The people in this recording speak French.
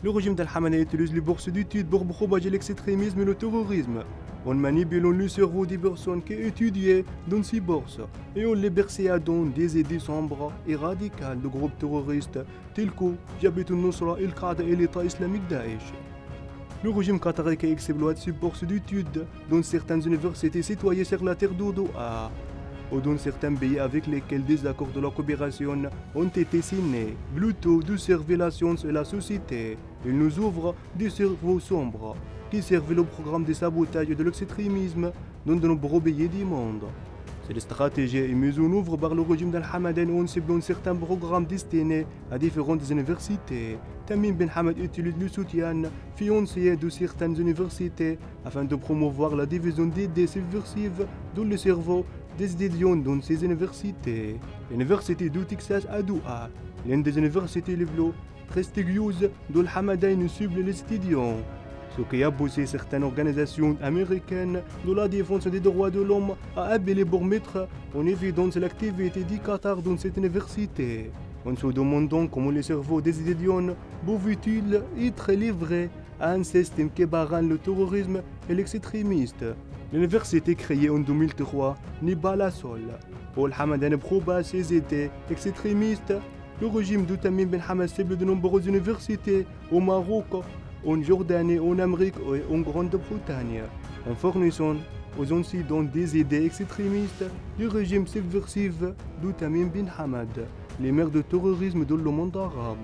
Le régime d'Al-Hamada utilise les bourses d'études pour propager l'extrémisme et le terrorisme. On manipule le cerveau des personnes qui étudient dans ces bourses et on les persuade des idées sombres et radicales de groupes terroristes tels que Jabhat al-Nusra, Al-Qaïda et l'État islamique Daesh. Le régime qatari qui exploite ces bourses d'études dans certaines universités citoyennes sur la terre d'Odoa ou dans certains pays avec lesquels des accords de la coopération ont été signés, plutôt de servir la science et la société. Il nous ouvre des cerveaux sombres qui servent le programme de sabotage et de l'extrémisme dans de nombreux pays du monde. Cette stratégie est mise en œuvre par le régime d'Al-Hamadan en ciblant certains programmes destinés à différentes universités. Tamim Ben Hamad utilise le soutien financier de certaines universités afin de promouvoir la division d'idées subversives dans le cerveau des étudiants dans ces universités. L'université du Texas à Doha, l'une des universités les plus prestigieuses d'Al-Hamadan, cible les étudiants. Ce qui a poussé certaines organisations américaines de la défense des droits de l'homme à appeler pour mettre en évidence l'activité du Qatar dans cette université. En se demandant comment les cerveaux des étudiants pouvaient-ils être livrés à un système qui barre le terrorisme et l'extrémisme. L'université créée en 2003 n'est pas la seule. Al-Hamadan propage ses idées extrémistes. Le régime de Tamim Ben Hamad cible de nombreuses universités au Maroc, en Jordanie, en Amérique et en Grande-Bretagne, en fournissant aux incidents des idées extrémistes du régime subversif de Tamim Ben Hamad, les maires de terrorisme dans le monde arabe.